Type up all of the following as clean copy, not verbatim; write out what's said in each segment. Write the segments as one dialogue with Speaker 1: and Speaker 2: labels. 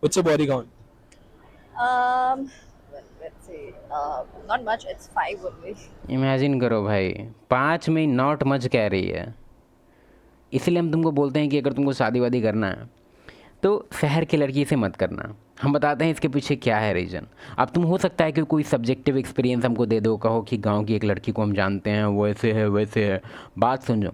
Speaker 1: What's your body count?
Speaker 2: Well, let's say not much. It's five only.
Speaker 3: Imagine करो भाई, 5 में not much कह रही है। इसलिए हम तुमको बोलते हैं कि अगर तुमको शादी वादी करना है तो शहर की लड़की से मत करना। हम बताते हैं इसके पीछे क्या है रीज़न। अब तुम हो सकता है कि कोई सब्जेक्टिव एक्सपीरियंस हमको दे दो, कहो कि गांव की एक लड़की को हम जानते हैं, वो ऐसे है वैसे है। बात सुनो,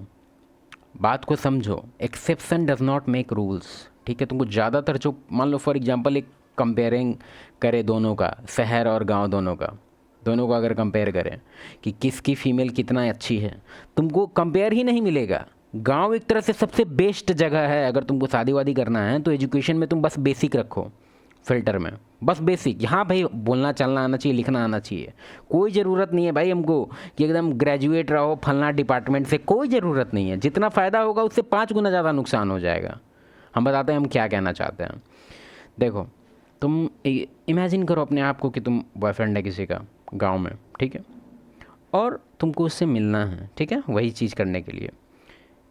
Speaker 3: बात को समझो, exception does not make rules. ठीक है, तुमको ज़्यादातर जो मान लो फॉर एग्जांपल एक कंपेयरिंग करे दोनों का, शहर और गांव दोनों का अगर कंपेयर करें कि किसकी फ़ीमेल कितना अच्छी है, तुमको कंपेयर ही नहीं मिलेगा। गांव एक तरह से सबसे बेस्ट जगह है अगर तुमको शादी वादी करना है तो। एजुकेशन में तुम बस बेसिक रखो फ़िल्टर में, बस बेसिक। हाँ भाई, बोलना चलना आना चाहिए, लिखना आना चाहिए। कोई ज़रूरत नहीं है भाई हमको कि एकदम ग्रेजुएट रहो फलना डिपार्टमेंट से, कोई ज़रूरत नहीं है। जितना फ़ायदा होगा उससे 5 गुना ज़्यादा नुकसान हो जाएगा। हम बताते हैं हम क्या कहना चाहते हैं। देखो, तुम इमेजिन करो अपने आप को कि तुम बॉयफ्रेंड है किसी का गांव में, ठीक है, और तुमको उससे मिलना है, ठीक है, वही चीज़ करने के लिए।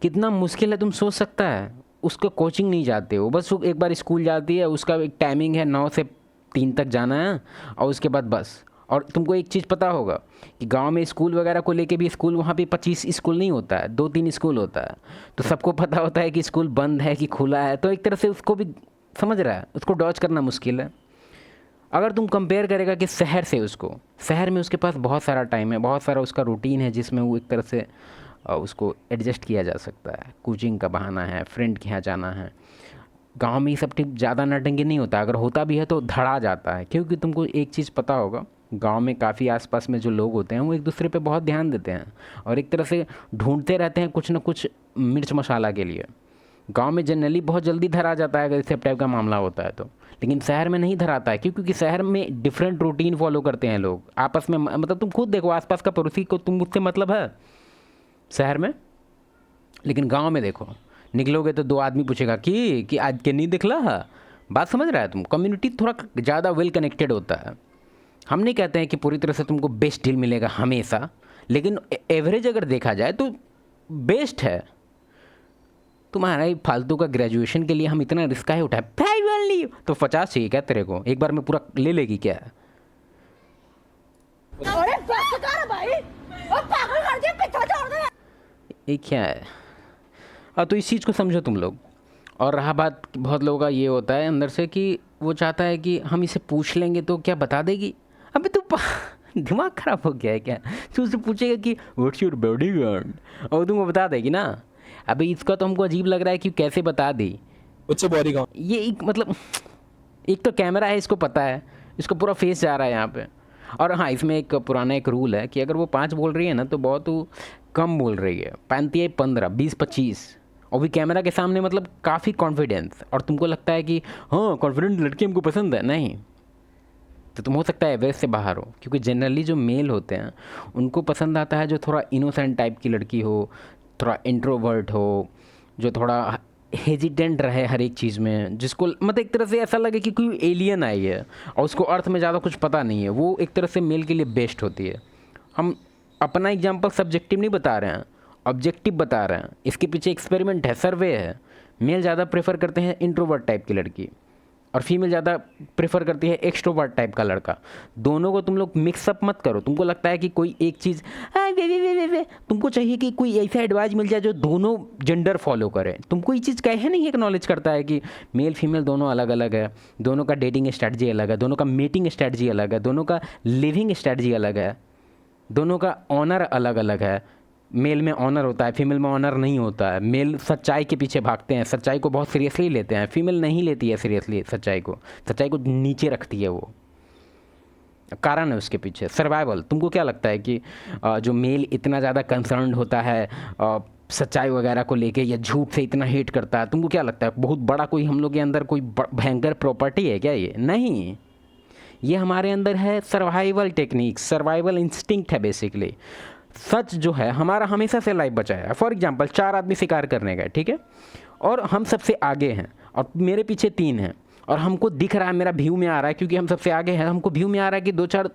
Speaker 3: कितना मुश्किल है तुम सोच सकता है। उसको कोचिंग नहीं जाते हो, बस वो एक बार स्कूल जाती है, उसका एक टाइमिंग है 9 से 3 तक जाना है, और उसके बाद बस। और तुमको एक चीज़ पता होगा कि गांव में स्कूल वगैरह को लेके भी, स्कूल वहाँ पे 25 स्कूल नहीं होता है, 2-3 स्कूल होता है। तो सबको पता होता है कि स्कूल बंद है कि खुला है, तो एक तरह से उसको भी समझ रहा है, उसको डॉज करना मुश्किल है। अगर तुम कंपेयर करेगा कि शहर से, उसको शहर में उसके पास बहुत सारा टाइम है, बहुत सारा उसका रूटीन है जिसमें वो एक तरह से उसको एडजस्ट किया जा सकता है। कोचिंग का बहाना है, फ्रेंड के यहाँ जाना है। गांव में ये सब टिप ज़्यादा नटंगी नहीं होता, अगर होता भी है तो धड़ा जाता है। क्योंकि तुमको एक चीज़ पता होगा, गांव में काफ़ी आसपास में जो लोग होते हैं वो एक दूसरे पे बहुत ध्यान देते हैं और एक तरह से ढूंढते रहते हैं कुछ ना कुछ मिर्च मसाला के लिए। गांव में जनरली बहुत जल्दी धरा जाता है अगर इस टाइप का मामला होता है तो। लेकिन शहर में नहीं धराता है, क्योंकि शहर में डिफरेंट रूटीन फॉलो करते हैं लोग आपस में। मतलब तुम खुद देखो आसपास का पड़ोसी को तुम मुझसे मतलब है शहर में, लेकिन गांव में देखो, निकलोगे तो 2 आदमी पूछेगा कि आज के नहीं दिखला है। बात समझ रहा है तुम, कम्युनिटी थोड़ा ज़्यादा वेल कनेक्टेड होता है। हम नहीं कहते हैं कि पूरी तरह से तुमको बेस्ट डील मिलेगा हमेशा, लेकिन एवरेज अगर देखा जाए तो बेस्ट है। तुम्हारा ही फालतू का ग्रेजुएशन के लिए हम इतना रिस्क है उठाए, फाइनली तो 50 चाहिए क्या तेरे को, एक बार में पूरा ले लेगी क्या?
Speaker 2: अरे बस कर भाई, अब पागल कर दिया, पीछे छोड़ दे।
Speaker 3: ये क्या है? तो इस चीज़ को समझो तुम लोग। और रहा बात, बहुत लोगों का ये होता है अंदर से कि वो चाहता है कि हम इसे पूछ लेंगे तो क्या बता देगी। अबे तू दिमाग खराब हो गया है क्या? तू उससे पूछेगा कि व्हाट्स योर बॉडी गार्ड, और वो तुमको बता देगी ना। अबे इसका तो हमको अजीब लग रहा है कि कैसे बता दी।
Speaker 1: What's your body count?
Speaker 3: ये एक मतलब, एक तो कैमरा है, इसको पता है, इसको पूरा फेस जा रहा है यहाँ पे। और हाँ, इसमें एक पुराना एक रूल है कि अगर वो 5 बोल रही है ना तो बहुत वो कम बोल रही है। 35, 15, 20, 25, और भी कैमरा के सामने, मतलब काफ़ी कॉन्फिडेंस। और तुमको लगता है कि हाँ कॉन्फिडेंट लड़की हमको पसंद है, नहीं तो तुम हो सकता है एवरेज से बाहर हो। क्योंकि जनरली जो मेल होते हैं उनको पसंद आता है जो थोड़ा इनोसेंट टाइप की लड़की हो, थोड़ा इंट्रोवर्ट हो, जो थोड़ा हेजिटेंट रहे हर एक चीज़ में, जिसको मतलब एक तरह से ऐसा लगे कि कोई एलियन आई है और उसको अर्थ में ज़्यादा कुछ पता नहीं है। वो एक तरह से मेल के लिए बेस्ट होती है। हम अपना एग्जाम्पल सब्जेक्टिव नहीं बता रहे हैं, ऑब्जेक्टिव बता रहे हैं। इसके पीछे एक्सपेरिमेंट है, सर्वे है। मेल ज़्यादा प्रेफर करते हैं इंट्रोवर्ट टाइप की लड़की, और फीमेल ज़्यादा प्रेफर करती है एक्सट्रोवर्ट टाइप का लड़का। दोनों को तुम लोग मिक्सअप मत करो। तुमको लगता है कि कोई एक चीज़ वे तुमको चाहिए कि कोई ऐसा एडवाइस मिल जाए जो दोनों जेंडर फॉलो करे। तुमको ये चीज़ कहे नहीं एक्नॉलेज करता है कि मेल फीमेल दोनों अलग अलग है, दोनों का डेटिंग स्ट्रैटेजी अलग है, दोनों का मीटिंग स्ट्रैटेजी अलग है, दोनों का लिविंग स्ट्रैटेजी अलग है, दोनों का ऑनर अलग अलग है। मेल में ऑनर होता है, फीमेल में ऑनर नहीं होता है। मेल सच्चाई के पीछे भागते हैं, सच्चाई को बहुत सीरियसली लेते हैं। फीमेल नहीं लेती है सीरियसली सच्चाई को, सच्चाई को नीचे रखती है। वो कारण है उसके पीछे, सर्वाइवल। तुमको क्या लगता है कि जो मेल इतना ज़्यादा कंसर्न्ड होता है सच्चाई वगैरह को लेके, या झूठ से इतना हेट करता है, तुमको क्या लगता है बहुत बड़ा कोई हम लोग के अंदर कोई भयंकर प्रॉपर्टी है क्या? ये नहीं, ये हमारे अंदर है सर्वाइवल टेक्निक, सर्वाइवल इंस्टिंक्ट है बेसिकली। सच जो है हमारा हमेशा से लाइफ बचाया है। फॉर एग्जांपल 4 आदमी शिकार करने गए, ठीक है, और हम सबसे आगे हैं और मेरे पीछे 3 हैं, और हमको दिख रहा है, मेरा व्यू में आ रहा है क्योंकि हम सबसे आगे हैं, हमको व्यू में आ रहा है कि 2-4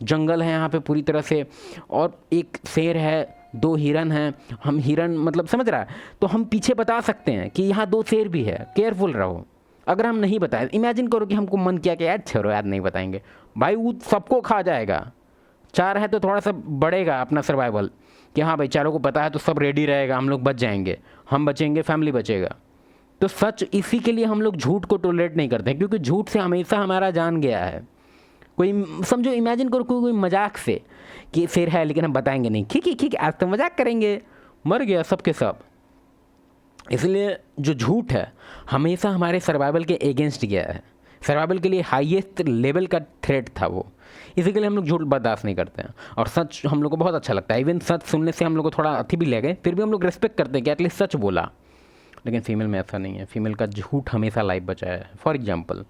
Speaker 3: जंगल है यहाँ पे पूरी तरह से, और एक शेर है, 2 हिरन हैं। हम हिरन मतलब समझ रहा है, तो हम पीछे बता सकते हैं कि यहाँ 2 शेर भी है, केयरफुल रहो। अगर हम नहीं बताए, इमेजिन करो कि हमको मन किया कि यार छोड़ो यार नहीं बताएंगे, भाई वो सबको खा जाएगा। 4 है तो थोड़ा सा बढ़ेगा अपना सर्वाइवल, कि हाँ भाई चारों को पता है तो सब रेडी रहेगा, हम लोग बच जाएंगे, हम बचेंगे, फैमिली बचेगा। तो सच, इसी के लिए हम लोग झूठ को टॉलरेट नहीं करते, क्योंकि झूठ से हमेशा हमारा जान गया है। कोई समझो, इमेजिन करो कोई मजाक से कि शेर है लेकिन हम बताएंगे नहीं, ठीक आज तो मजाक करेंगे, मर गया सब के सब। इसलिए जो झूठ है हमेशा हमारे सर्वाइवल के अगेंस्ट गया है, सर्वाइवल के लिए हाईएस्ट लेवल का थ्रेट था वो। इसी के लिए हम लोग झूठ बर्दाश्त नहीं करते हैं, और सच हम लोग को बहुत अच्छा लगता है। इवन सच सुनने से हम लोग को थोड़ा अथी भी लगे, फिर भी हम लोग रिस्पेक्ट करते हैं कि एटलीस्ट सच बोला। लेकिन फीमेल में ऐसा नहीं है, फीमेल का झूठ हमेशा लाइफ बचाया है। फॉर एग्जांपल,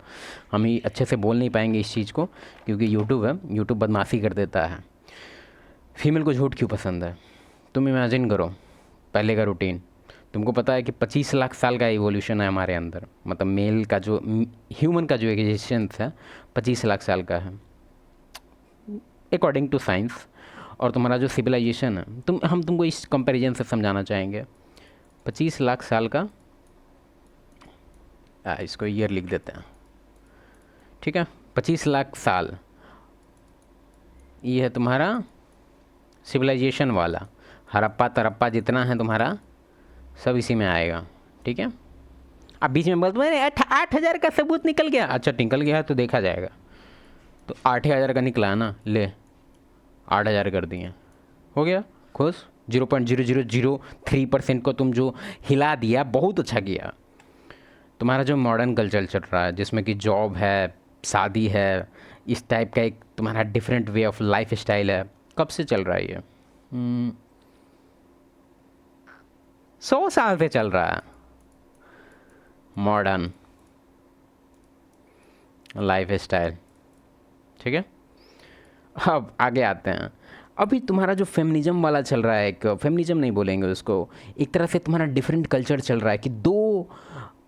Speaker 3: हम ही अच्छे से बोल नहीं पाएंगे इस चीज़ को क्योंकि यूट्यूब है, यूट्यूब बदमाशी कर देता है। फीमेल को झूठ क्यों पसंद है? तुम इमेजिन करो पहले का रूटीन। तुमको पता है कि 25 लाख साल का इवोल्यूशन है हमारे अंदर, मतलब मेल का जो ह्यूमन का जो एग्जिस्टेंस है 25 लाख साल का है अकॉर्डिंग टू साइंस। और तुम्हारा जो सिविलाइजेशन है, हम तुमको इस कंपैरिजन से समझाना चाहेंगे। 25 लाख साल का, इसको ईयर लिख देते हैं, ठीक है। 25 लाख साल ये है तुम्हारा सिविलाइजेशन वाला, हड़प्पा तरप्पा जितना है तुम्हारा सब इसी में आएगा, ठीक है। अब बीच में बोलते हैं 8,000 का सबूत निकल गया, अच्छा निकल गया तो देखा जाएगा, तो 8,000 का निकला है ना, ले 8,000 कर दिए, हो गया खुश। 0.0003% को तुम जो हिला दिया, बहुत अच्छा किया। तुम्हारा जो मॉडर्न कल्चर चल रहा है जिसमें कि जॉब है, शादी है, इस टाइप का एक तुम्हारा different way of life style है, कब से चल रहा है ये? 100 साल से चल रहा है मॉडर्न लाइफ स्टाइल, ठीक है। अब आगे आते हैं। अभी तुम्हारा जो फेमिनिज्म वाला चल रहा है, एक फेमिनिज्म नहीं बोलेंगे उसको, एक तरह से तुम्हारा डिफरेंट कल्चर चल रहा है कि दो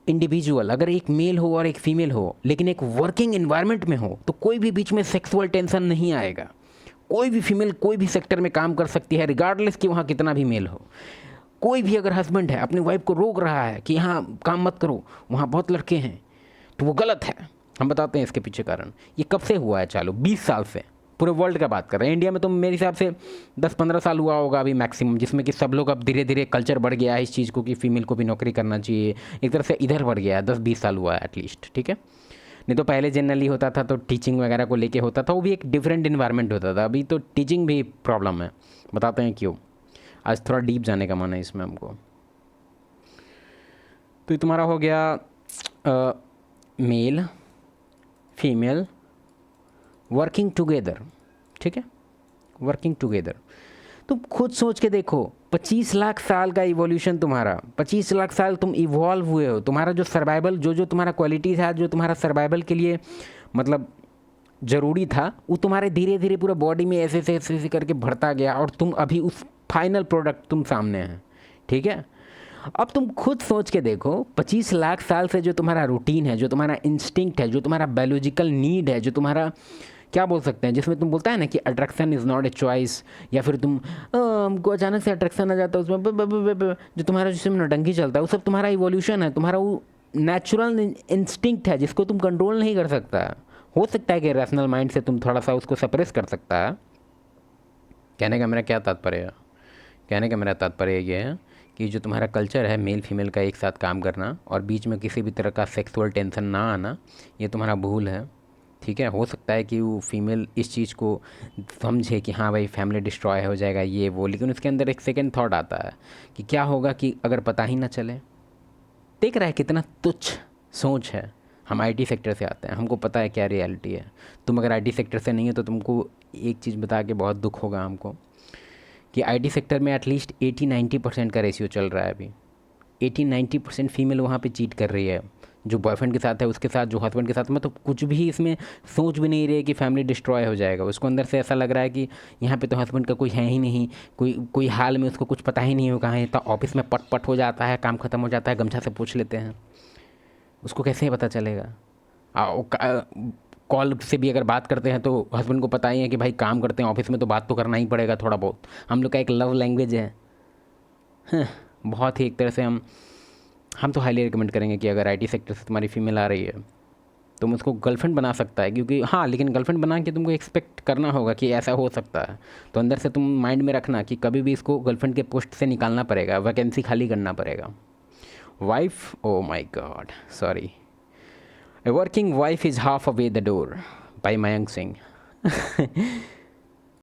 Speaker 3: इंडिविजुअल, अगर एक मेल हो और एक फीमेल हो लेकिन एक वर्किंग एनवायरनमेंट में हो, तो कोई भी बीच में सेक्सुअल टेंशन नहीं आएगा। कोई भी फीमेल कोई भी सेक्टर में काम कर सकती है, रिगार्डलेस कि वहाँ कितना भी मेल हो। कोई भी अगर हस्बैंड है अपनी वाइफ को रोक रहा है कि यहाँ काम मत करो, वहाँ बहुत लड़के हैं, तो वो गलत है। हम बताते हैं इसके पीछे कारण। ये कब से हुआ है चालू? 20 साल से। पूरे वर्ल्ड का बात कर रहे हैं। इंडिया में तो मेरे हिसाब से 10-15 साल हुआ होगा अभी मैक्सिमम, जिसमें कि सब लोग अब धीरे धीरे कल्चर बढ़ गया है इस चीज़ को कि फीमेल को भी नौकरी करना चाहिए। एक तरह से इधर बढ़ गया है, 10-20 साल हुआ है एटलीस्ट, ठीक है। नहीं तो पहले जनरली होता था तो टीचिंग वगैरह को लेके होता था, वो भी एक डिफरेंट इन्वायरमेंट होता था। अभी तो टीचिंग भी प्रॉब्लम है, बताते हैं क्यों। आज थोड़ा डीप जाने का मन है इसमें हमको। तो ये तुम्हारा हो गया मेल फीमेल वर्किंग टुगेदर, ठीक है, वर्किंग टुगेदर। तुम खुद सोच के देखो, 25 लाख साल का इवोल्यूशन तुम्हारा, 25 लाख साल तुम इवॉल्व हुए हो। तुम्हारा जो सर्वाइवल, जो तुम्हारा क्वालिटीज़ है, जो तुम्हारा सर्वाइवल के लिए मतलब ज़रूरी था, वो तुम्हारे धीरे धीरे पूरा बॉडी में ऐसे ऐसे करके बढ़ता गया, और तुम अभी उस फाइनल प्रोडक्ट तुम सामने हैं, ठीक है। अब तुम खुद सोच के देखो, 25 लाख साल से जो तुम्हारा रूटीन है, जो तुम्हारा इंस्टिंक्ट है, जो तुम्हारा बायोलॉजिकल नीड है, जो तुम्हारा क्या बोल सकते हैं, जिसमें तुम बोलता है ना कि attraction is not a choice, या फिर तुम हमको अचानक से अट्रैक्शन आ जाता है उसमें, जो तुम्हारा जिसमें नौटंकी चलता है, वो सब तुम्हारा इवोल्यूशन है, तुम्हारा वो नेचुरल इंस्टिंक्ट है जिसको तुम कंट्रोल नहीं कर सकता। हो सकता है कि रैशनल माइंड से तुम थोड़ा सा उसको सप्रेस कर सकता है। कहने का मेरा क्या तात्पर्य है? कहने का मेरा तात्पर्य ये है कि जो तुम्हारा कल्चर है मेल फीमेल का एक साथ काम करना और बीच में किसी भी तरह का सेक्सुअल टेंशन ना आना, ये तुम्हारा भूल है, ठीक है। हो सकता है कि वो फीमेल इस चीज़ को समझे कि हाँ भाई फैमिली डिस्ट्रॉय हो जाएगा ये वो, लेकिन उसके अंदर एक सेकेंड थॉट आता है कि क्या होगा कि अगर पता ही ना चले। देख रहा है कितना तुच्छ सोच है। हम आईटी सेक्टर से आते हैं, हमको पता है क्या रियलिटी है। तुम अगर आईटी सेक्टर से नहीं हो तो तुमको एक चीज़ बता के बहुत दुख होगा हमको कि आईटी सेक्टर में एटलीस्ट 80-90% का रेशियो चल रहा है अभी। 80-90% फीमेल वहाँ पे चीट कर रही है, जो बॉयफ्रेंड के साथ है उसके साथ, जो हस्बैंड के साथ में, तो कुछ भी इसमें सोच भी नहीं रही है कि फैमिली डिस्ट्रॉय हो जाएगा। उसको अंदर से ऐसा लग रहा है कि यहाँ पे तो हस्बैंड का कोई है ही नहीं, कोई हाल में उसको कुछ पता ही नहीं हो कहाँ है। तो ऑफिस में पट हो जाता है, काम ख़त्म हो जाता है, गमछा से पूछ लेते हैं, उसको कैसे पता चलेगा। कॉल से भी अगर बात करते हैं तो हस्बैंड को पता ही है कि भाई काम करते हैं ऑफिस में, तो बात तो करना ही पड़ेगा थोड़ा बहुत। हम लोग का एक लव लैंग्वेज है, बहुत ही एक तरह से हम हम तो हाईली रिकमेंड करेंगे कि अगर आईटी सेक्टर से तुम्हारी फीमेल आ रही है, तुम उसको गर्लफ्रेंड बना सकता है, क्योंकि हाँ, लेकिन गर्लफ्रेंड बना के तुमको एक्सपेक्ट करना होगा कि ऐसा हो सकता है। तो अंदर से तुम माइंड में रखना कि कभी भी इसको गर्लफ्रेंड के पोस्ट से निकालना पड़ेगा, वैकेंसी खाली करना पड़ेगा। Wife, oh my god, sorry, a working wife is half away the door, by Mayank Singh.